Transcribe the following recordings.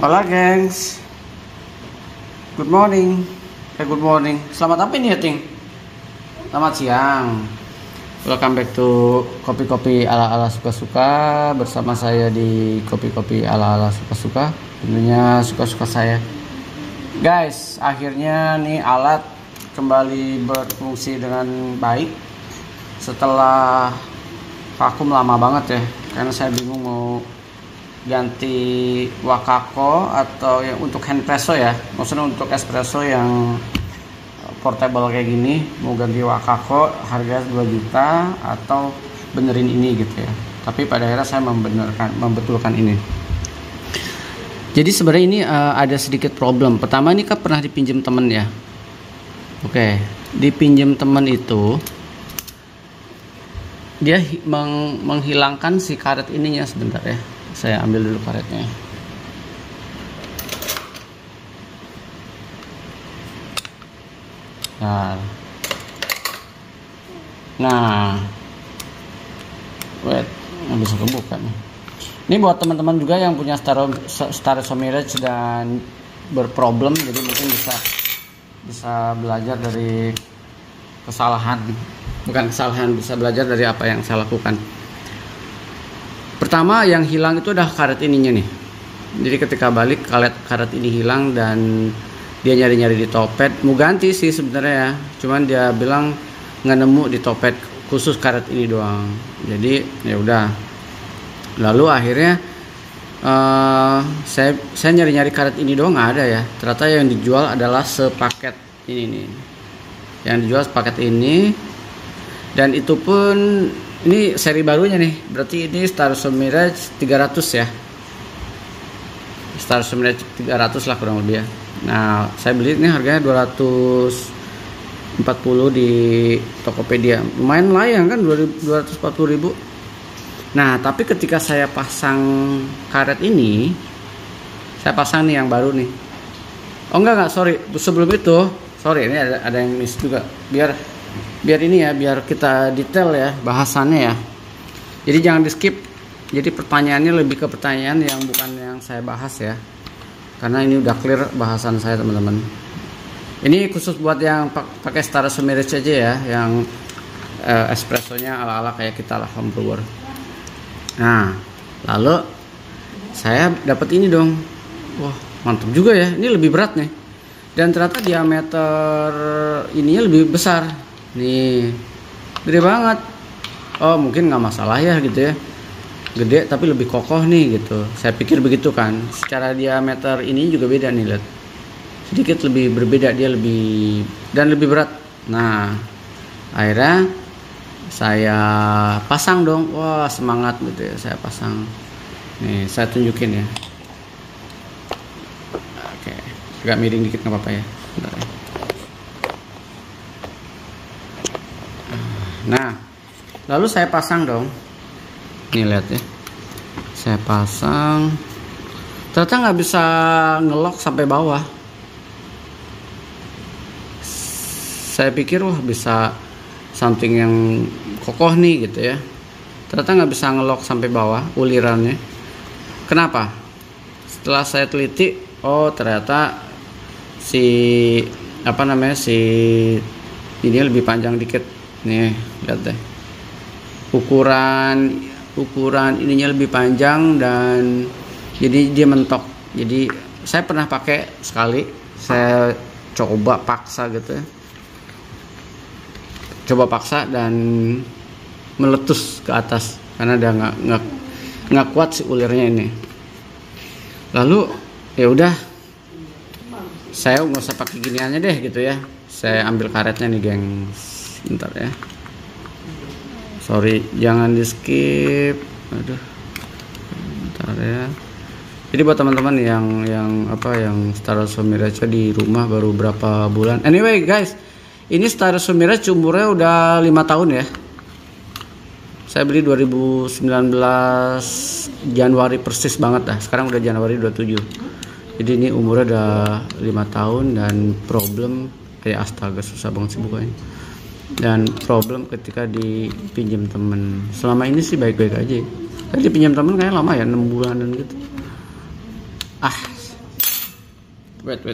Hola gengs, good morning. Good morning. Selamat apa ini ya Ting? Selamat siang. Welcome back to kopi-kopi ala-ala suka-suka. Bersama saya di kopi-kopi ala-ala suka-suka. Tentunya suka-suka saya. Guys, akhirnya nih alat kembali berfungsi dengan baik setelah vakum lama banget ya. Karena saya bingung mau ganti Wakako atau yang untuk hand presso ya, maksudnya untuk espresso yang portable kayak gini, mau ganti Wakako harga 2 juta atau benerin ini gitu ya. Tapi pada akhirnya saya membetulkan ini. Jadi sebenarnya ini ada sedikit problem. Pertama, ini kan pernah dipinjam temen ya. Oke, dipinjam temen itu dia menghilangkan si karet ininya. Sebentar ya, saya ambil dulu karetnya. Nah, wait, nggak bisa kebuka nih. Ini buat teman-teman juga yang punya Staresso Mirage dan berproblem, jadi mungkin bisa belajar dari kesalahan, bisa belajar dari apa yang saya lakukan. Pertama, yang hilang itu udah karet ininya nih. Jadi ketika balik karet ini hilang dan dia nyari-nyari di topet. Mau ganti sih sebenarnya ya, cuman dia bilang nggak nemu di topet, khusus karet ini doang. Jadi ya udah. Lalu akhirnya saya nyari-nyari karet ini doang nggak ada ya. Ternyata yang dijual adalah sepaket ini nih. Yang dijual sepaket ini, dan itu pun ini seri barunya nih. Berarti ini Staresso Mirage 300 ya. Staresso Mirage 300 lah kurang lebih ya. Nah, saya beli ini harganya 240 di Tokopedia. Lumayan layang kan, 240.000. Nah, tapi ketika saya pasang karet ini, saya pasang nih yang baru nih. Oh enggak, sorry. Sebelum itu, sorry, ini ada yang miss juga. Biar ini ya, biar kita detail ya bahasannya ya. Jadi jangan di skip. Jadi pertanyaannya lebih ke pertanyaan yang bukan yang saya bahas ya. Karena ini udah clear bahasan saya teman-teman. Ini khusus buat yang pakai Staresso Mirage aja ya, yang espressonya ala-ala kayak kita lah, home brewer. Nah, lalu saya dapat ini dong. Wah, mantap juga ya. Ini lebih berat nih. Dan ternyata diameter ininya lebih besar. Nih, gede banget. Oh, mungkin nggak masalah ya gitu ya. Gede tapi lebih kokoh nih gitu. Saya pikir begitu kan. Secara diameter ini juga beda nih, lihat. Sedikit lebih berbeda, dia lebih berat. Nah, akhirnya saya pasang dong. Wah, semangat gitu ya, saya pasang. Nih, saya tunjukin ya. Oke, agak miring dikit nggak apa-apa ya. Bentar ya. Nah, lalu saya pasang dong. Nih lihat ya, saya pasang, ternyata nggak bisa ngelok sampai bawah. Saya pikir wah bisa something yang kokoh nih gitu ya. Ternyata nggak bisa ngelok sampai bawah ulirannya. Kenapa? Setelah saya teliti, oh ternyata si ini lebih panjang dikit. Nih lihat deh, ukuran ininya lebih panjang dan jadi dia mentok. Jadi saya pernah pakai sekali, saya coba paksa gitu ya, dan meletus ke atas karena dia nggak kuat si ulirnya ini. Lalu ya udah, saya nggak usah pakai giniannya deh gitu ya. Saya ambil karetnya nih geng, bentar ya. Sorry, jangan di skip. Aduh, bentar ya. Jadi buat teman-teman yang Staresso Mirage di rumah baru berapa bulan. Anyway guys, ini Staresso Mirage umurnya udah 5 tahun ya. Saya beli 2019 Januari persis banget dah. Sekarang udah Januari 27. Jadi ini umurnya udah 5 tahun dan problem kayak astaga susah banget sih bukanya. Dan problem ketika dipinjam temen. Selama ini sih baik-baik aja. Tadi pinjam temen kayaknya lama ya, 6 bulanan gitu. Wait.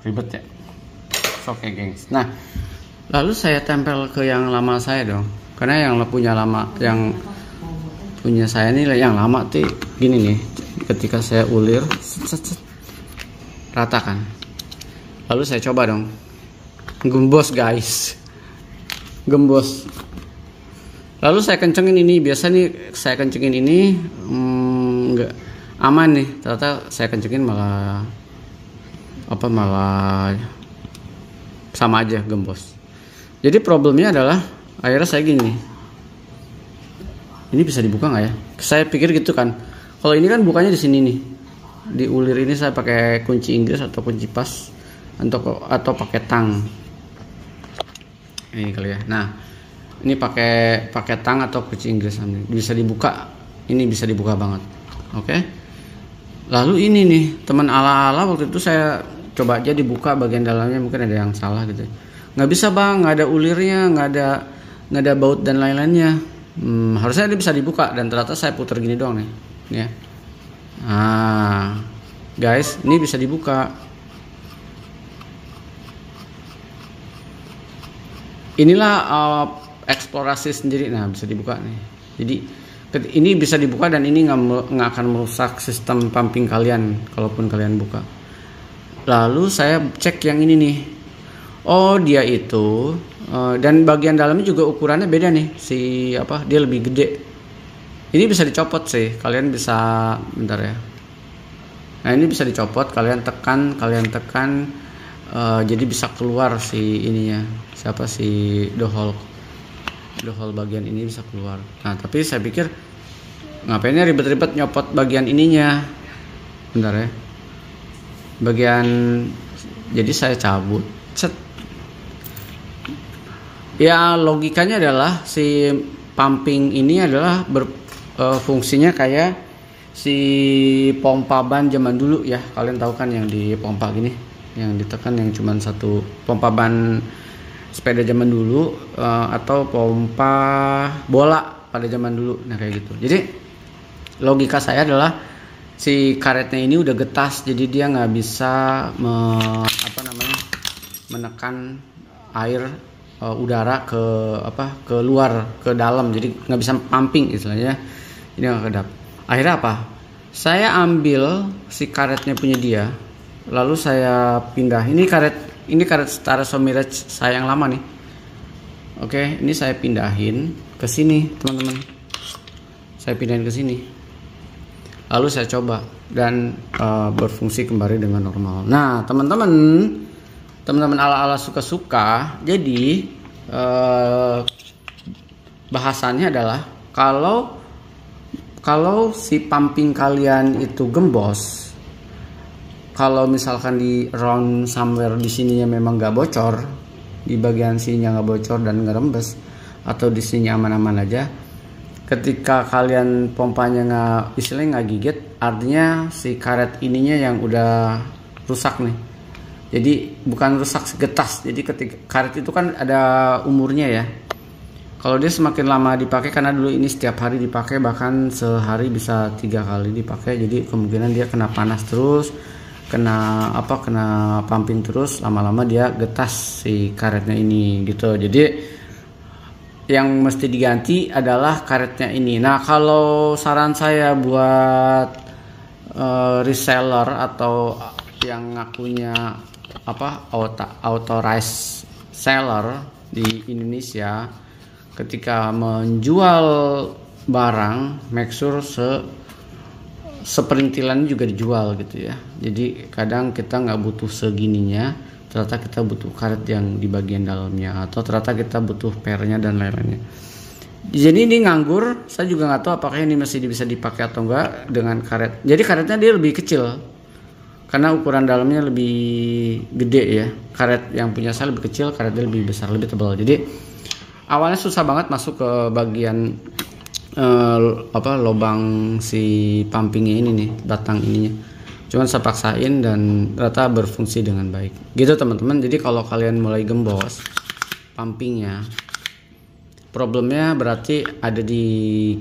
Ribet ya. Oke, gengs. Nah, lalu saya tempel ke yang lama saya dong. Karena yang punya saya nih yang lama tuh gini nih. Ketika saya ulir, rata kan. Lalu saya coba dong. Gembos, guys. Gembos. Lalu saya kencengin ini. Biasa nih saya kencengin ini nggak aman nih. Ternyata saya kencengin malah sama aja gembos. Jadi problemnya adalah akhirnya saya gini, ini bisa dibuka nggak ya? Saya pikir gitu kan. Kalau ini kan bukanya di sini nih, di ulir ini saya pakai kunci Inggris atau kunci pas atau pakai tang ini kali ya. Nah, ini pakai tang atau kunci Inggris, bisa dibuka. Ini bisa dibuka banget. Oke. Lalu ini nih teman ala-ala, waktu itu saya coba aja dibuka bagian dalamnya, mungkin ada yang salah gitu. Nggak bisa bang, nggak ada ulirnya, nggak ada baut dan lain-lainnya. Harusnya dia bisa dibuka, dan ternyata saya putar gini doang nih, ya. Guys, ini bisa dibuka. Inilah eksplorasi sendiri. Nah, bisa dibuka nih. Jadi ini bisa dibuka dan ini nggak akan merusak sistem pumping kalian kalaupun kalian buka. Lalu saya cek yang ini nih. Oh, dia itu dan bagian dalamnya juga ukurannya beda nih. Dia lebih gede. Ini bisa dicopot sih. Kalian bisa, bentar ya. Nah, ini bisa dicopot, kalian tekan jadi bisa keluar si ininya. The hole bagian ini bisa keluar. Nah, tapi saya pikir ngapainnya ribet-ribet nyopot bagian ininya. Bentar ya. Jadi saya cabut. Ya, logikanya adalah si pumping ini adalah fungsinya kayak si pompa ban zaman dulu ya. Kalian tahu kan yang di pompa gini, yang ditekan yang cuman satu, pompa ban sepeda zaman dulu, atau pompa bola pada zaman dulu. Nah, kayak gitu. Jadi logika saya adalah si karetnya ini udah getas, jadi dia nggak bisa menekan air, udara ke luar, ke dalam, jadi nggak bisa pumping istilahnya. Ini nggak kedap. Akhirnya apa? Saya ambil si karetnya punya dia, lalu saya pindah. Ini karet Staraso Mirage saya yang lama nih. Oke, ini saya pindahin ke sini, teman-teman. Saya pindahin ke sini. Lalu saya coba dan berfungsi kembali dengan normal. Nah, teman-teman ala-ala suka-suka. Jadi bahasannya adalah kalau si pumping kalian itu gembos, kalau misalkan di round somewhere di sininya memang nggak bocor, di bagian sininya nggak bocor dan nggak rembes, atau di sini aman-aman aja, ketika kalian pompanya istilahnya nggak gigit, artinya si karet ininya yang udah rusak nih. Jadi bukan rusak, getas. Jadi ketika karet itu kan ada umurnya ya. Kalau dia semakin lama dipakai, karena dulu ini setiap hari dipakai, bahkan sehari bisa 3 kali dipakai, jadi kemungkinan dia kena panas terus, kena pumping terus, lama-lama dia getas si karetnya ini gitu. Jadi yang mesti diganti adalah karetnya ini. Nah, kalau saran saya buat reseller atau yang ngakunya authorized seller di Indonesia, ketika menjual barang, make sure seperintilan juga dijual gitu ya. Jadi kadang kita nggak butuh segininya, ternyata kita butuh karet yang di bagian dalamnya, atau ternyata kita butuh pernya dan lain-lainnya. Jadi ini nganggur, saya juga nggak tahu apakah ini masih bisa dipakai atau enggak dengan karet. Jadi karetnya dia lebih kecil karena ukuran dalamnya lebih gede ya. Karet yang punya saya lebih kecil, karetnya lebih besar, lebih tebal. Jadi awalnya susah banget masuk ke bagian lubang si pumpingnya ini nih, batang ininya. Cuman saya paksain dan ternyata berfungsi dengan baik. Gitu teman-teman. Jadi kalau kalian mulai gembos pumpingnya, problemnya berarti ada di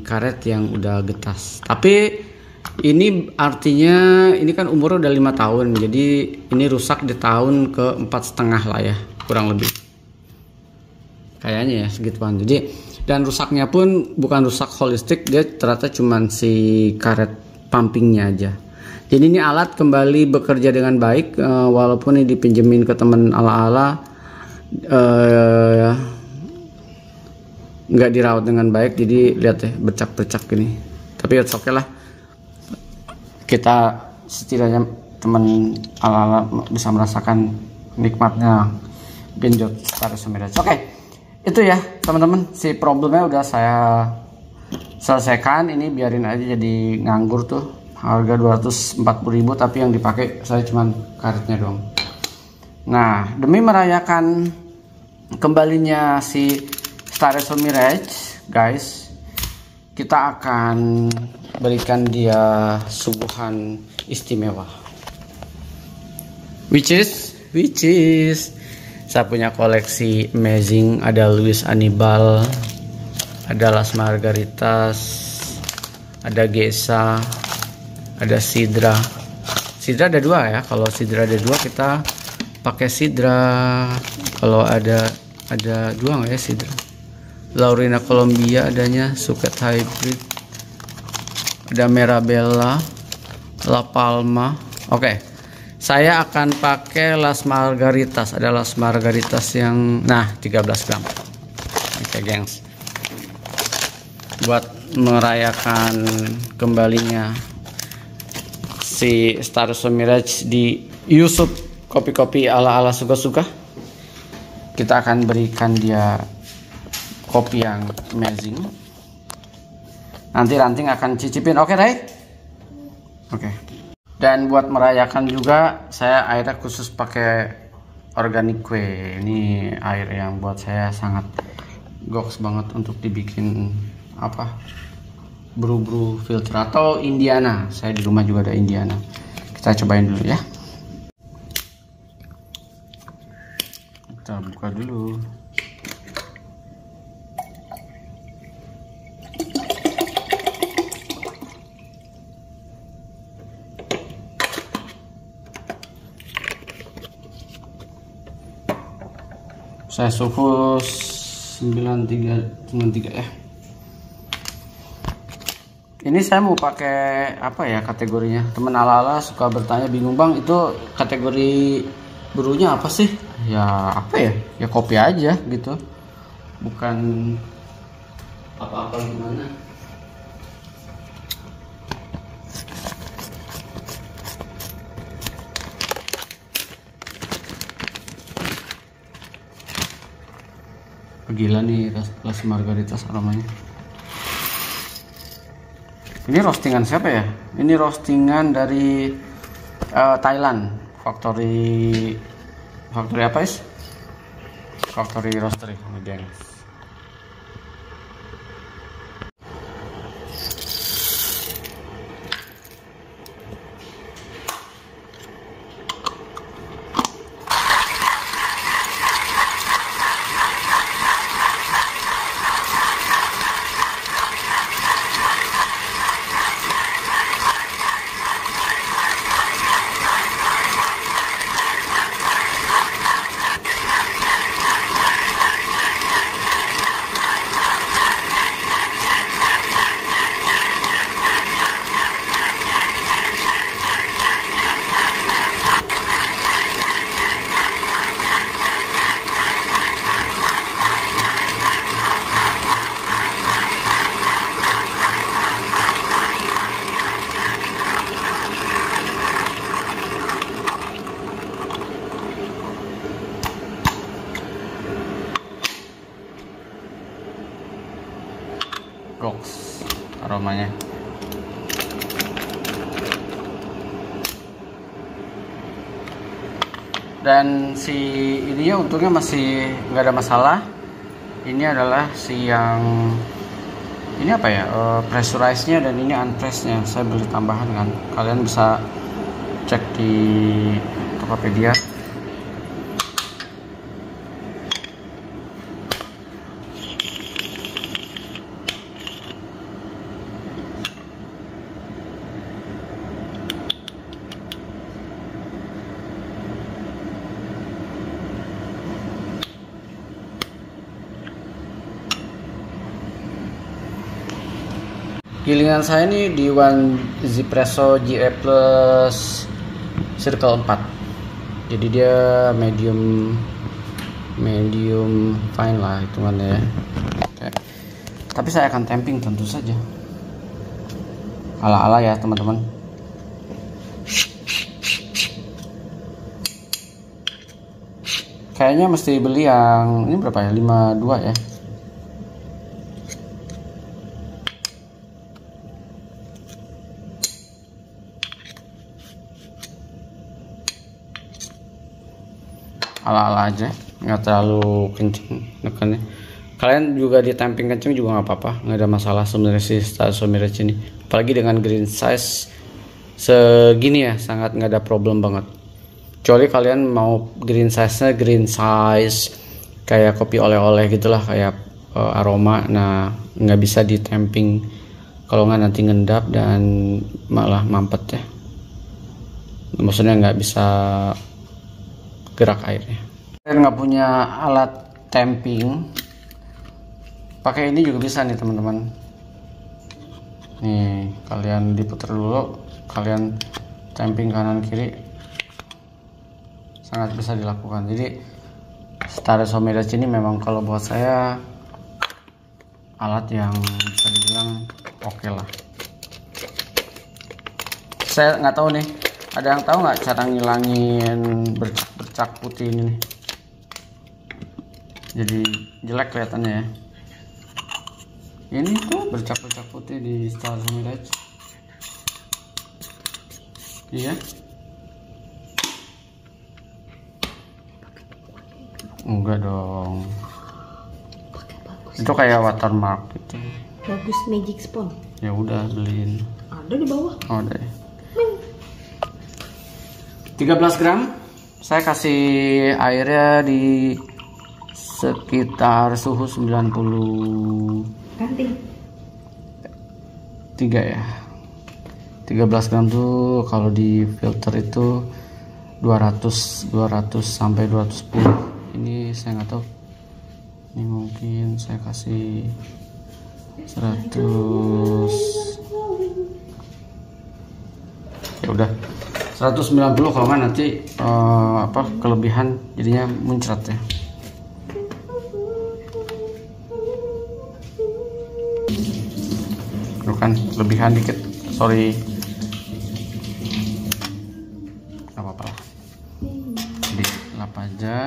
karet yang udah getas. Tapi ini artinya ini kan umur udah 5 tahun. Jadi ini rusak di tahun ke 4,5 lah ya, kurang lebih. Kayaknya ya segituan. Jadi dan rusaknya pun bukan rusak holistik, dia ternyata cuman si karet pumpingnya aja. Jadi ini alat kembali bekerja dengan baik, walaupun ini dipinjemin ke temen ala-ala, nggak dirawat dengan baik. Jadi lihat ya, bercak-bercak gini. Tapi oke lah, kita setidaknya temen ala-ala bisa merasakan nikmatnya genjot Staris Mirage. Oke. Itu ya teman-teman, si problemnya udah saya selesaikan. Ini biarin aja jadi nganggur tuh, harga 240.000, tapi yang dipakai saya cuman karetnya doang. Nah, demi merayakan kembalinya si Staris Mirage guys, kita akan berikan dia suguhan istimewa, which is saya punya koleksi amazing. Ada Luis Anibal, ada Las Margaritas, ada Gesa, ada Sidra. Sidra ada 2 ya. Kalau Sidra ada 2 kita pakai Sidra. Kalau ada 2 nggak ya Sidra? Laurina Colombia adanya, Suket Hybrid, ada Mirabella, La Palma. Oke. Saya akan pakai Las Margaritas. Ada Las Margaritas yang 13 gram. Oke gengs, buat merayakan kembalinya si Staris Mirage di Yusuf kopi-kopi ala-ala suka-suka, kita akan berikan dia kopi yang amazing. Nanti Ranting akan cicipin. Oke right? Oke. Dan buat merayakan juga saya airnya khusus pakai Organic Kue. Ini air yang buat saya sangat goks banget untuk dibikin brew filter atau Indiana. Saya di rumah juga ada Indiana. Kita cobain dulu ya. Kita buka dulu. Saya suhu 93 ya. Ini saya mau pakai kategorinya. Temen ala-ala suka bertanya, bingung bang itu kategori brewnya apa sih? Ya ya kopi aja gitu, bukan apa-apa gimana. Gila nih Las Margaritas aromanya. Ini roastingan siapa ya? Ini roastingan dari Thailand, factory apa is? Factory roastery ini gengs. Goks aromanya. Dan si ininya untungnya masih nggak ada masalah. Ini adalah si yang ini apa ya, pressurize-nya, dan ini unpress-nya. Saya beli tambahan kan. Kalian bisa cek di Tokopedia. Gilingan saya ini di One Zipresso GE Plus Circle 4. Jadi dia medium fine lah hitungannya ya. Oke. Tapi saya akan tamping tentu saja. Ala-ala ya teman-teman. Kayaknya mesti beli yang ini berapa ya? 52 ya. Ala-ala aja, nggak terlalu kenceng nekannya. Kalian juga di tamping kenceng juga nggak apa-apa, nggak ada masalah sebenarnya si Stasomirage ini. Apalagi dengan green size segini ya, sangat nggak ada problem banget. Kecuali kalian mau green size-nya green size kayak kopi oleh-oleh gitulah, kayak aroma. Nah, nggak bisa di tamping, kalau nggak nanti ngendap dan malah mampet ya. Maksudnya nggak bisa gerak airnya. Kalian nggak punya alat tamping, pakai ini juga bisa nih teman-teman. Nih, kalian diputar dulu, kalian tamping kanan kiri, sangat bisa dilakukan. Jadi Stasomirage ini memang kalau buat saya alat yang bisa dibilang oke lah. Saya nggak tahu nih, ada yang tahu nggak cara ngilangin bercak putih ini nih? Jadi jelek kelihatannya ya. Ini tuh bercak putih di Stasomirage. Iya. Enggak dong. Itu kayak watermark gitu. Bagus Magic Spoon. Ya udah beliin. Ada di bawah. Oh, ada ya. 13 gram. Saya kasih airnya di sekitar suhu 90. Ganti. 3 ya. 13 gram tuh kalau di filter itu 200 sampai 210. Ini saya nggak tahu. Ini mungkin saya kasih 100. Ya udah 190, kalau nggak nanti kelebihan jadinya muncrat ya. Tuh kan kelebihan dikit, sorry. Gak apa-apa lah, jadi lap aja.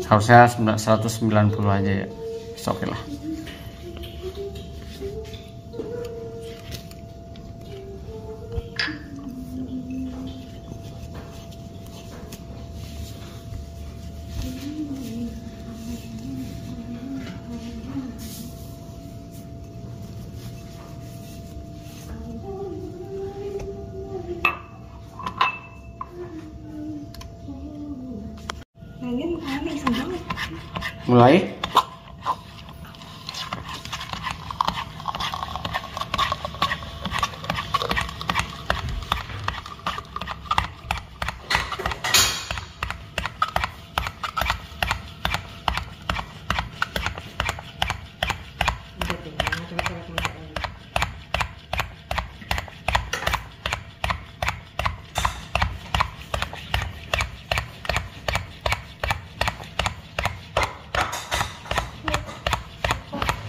Harusnya 190 aja ya, oke lah. Mulai.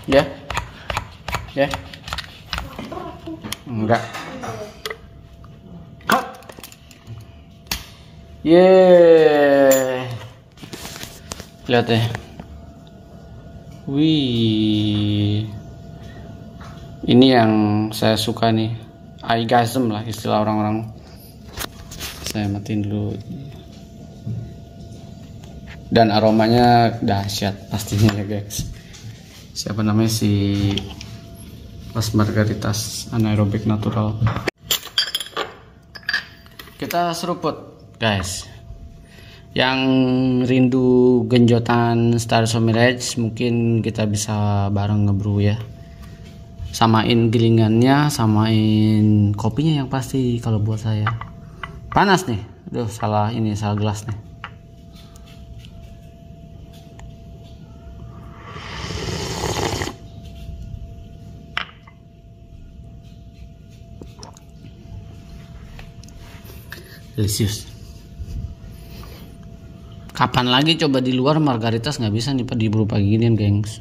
Ya, ya, enggak. Yeay, lihat deh. Wih, Ini yang saya suka nih, orgasm lah istilah orang-orang. Saya matiin dulu. Dan aromanya dahsyat pastinya ya guys. Siapa namanya, si Las Margaritas anaerobik natural. Kita seruput guys. Yang rindu genjotan Stars of Mirage mungkin kita bisa bareng ngebrew ya. Samain gilingannya, samain kopinya yang pasti kalau buat saya. Panas nih. Aduh, salah gelas nih. Delicious. Kapan lagi coba di luar Margaritas nggak bisa nih diburu pagi ginian gengs.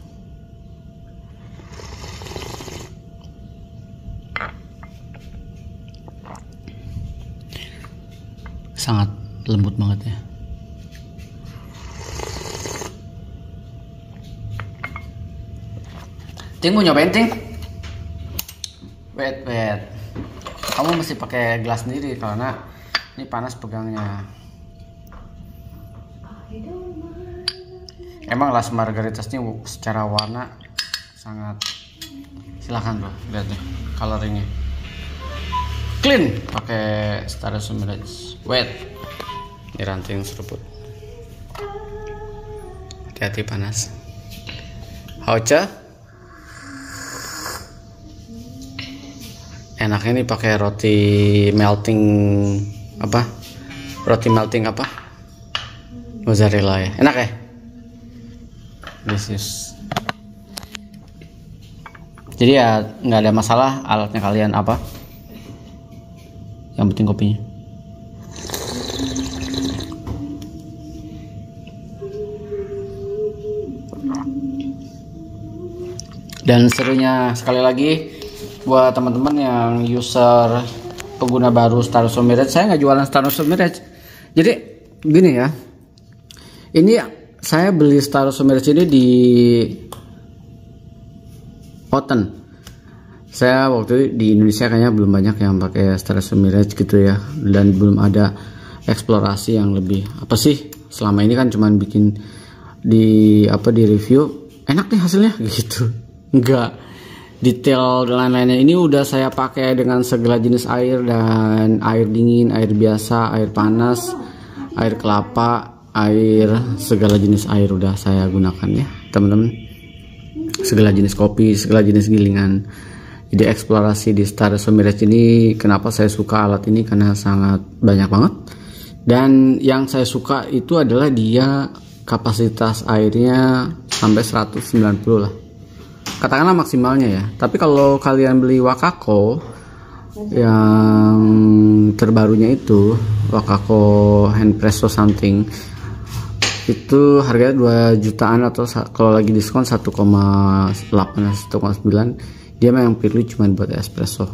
Sangat lembut banget ya. Ting mau nyobain Ting? Wait. Kamu mesti pakai gelas sendiri karena ini panas pegangnya. Emang Las Margaritas ini secara warna sangat, silahkan bro, lihat nih coloringnya clean, pakai Stars of Mirage. Wet, ini ranting seruput. Hati-hati panas. Hauca, enaknya nih pakai roti melting apa? Mozzarella ya, enak ya. Delicious. Jadi ya nggak ada masalah alatnya kalian apa, yang penting kopinya. Dan serunya sekali lagi buat teman-teman yang user pengguna baru Stars of Mirage, saya nggak jualan Stars of Mirage. Jadi gini ya, ini saya beli Stars of Mirage ini di Oten. Saya waktu itu di Indonesia kayaknya belum banyak yang pakai Stars of Mirage gitu ya, dan belum ada eksplorasi yang lebih apa sih. Selama ini kan cuman bikin di review, enak nih hasilnya gitu, enggak detail dan lain-lainnya. Ini udah saya pakai dengan segala jenis air, dan air dingin, air biasa, air panas, air kelapa, air, segala jenis air udah saya gunakan ya teman-teman. Segala jenis kopi, segala jenis gilingan. Jadi eksplorasi di Stars of Mirage ini, kenapa saya suka alat ini, karena sangat banyak banget. Dan yang saya suka itu adalah dia kapasitas airnya sampai 190 lah, katakanlah maksimalnya ya. Tapi kalau kalian beli Wakako yang terbarunya itu, Wakako Handpresso something, itu harganya 2 jutaan, atau kalau lagi diskon 1,8 atau 1,9. Dia memang pilih cuma buat espresso.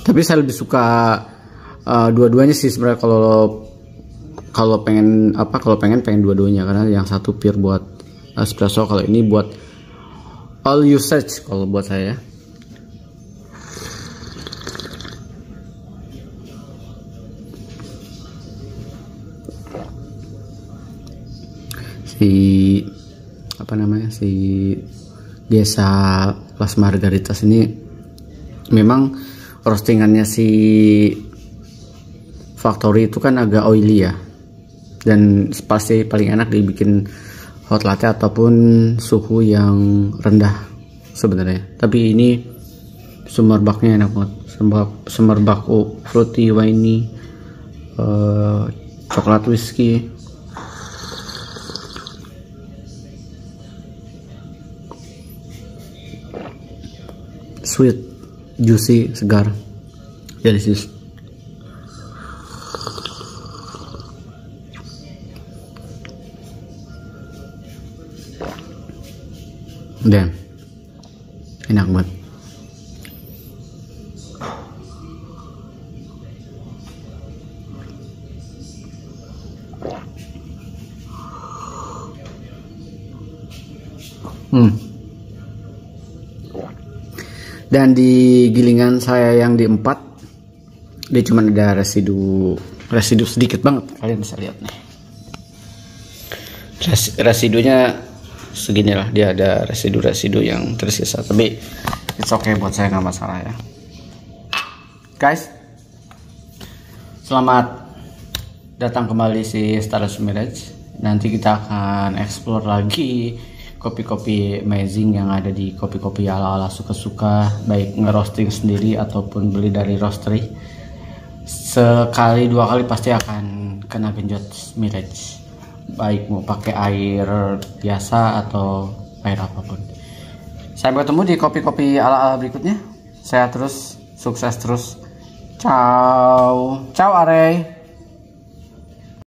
Tapi saya lebih suka dua-duanya sih sebenarnya. Kalau pengen dua-duanya, karena yang satu pure buat espresso, kalau ini buat all usage kalau buat saya. Si Desa Las Margaritas ini memang roastingannya si Factory itu kan agak oily ya, dan pasti paling enak dibikin hot latte ataupun suhu yang rendah sebenarnya. Tapi ini semerbaknya enak banget, semerbak fruity winey, coklat whiskey. Sweet, juicy, segar, delicious. Dan enak banget. Dan di gilingan saya yang di 4, dia cuma ada residu sedikit banget. Kalian bisa lihat nih. Residunya segini lah, dia ada residu yang tersisa, tapi it's okay buat saya, nggak masalah ya guys. Selamat datang kembali si Starless Mirage. Nanti kita akan explore lagi kopi-kopi amazing yang ada di kopi-kopi ala-ala suka-suka, baik ngerosting sendiri ataupun beli dari roastery. Sekali 2 kali pasti akan kena genjot Mirage, baik mau pakai air biasa atau air apapun. Saya bertemu di kopi-kopi ala-ala berikutnya. Saya terus sukses terus. Ciao, ciao Are.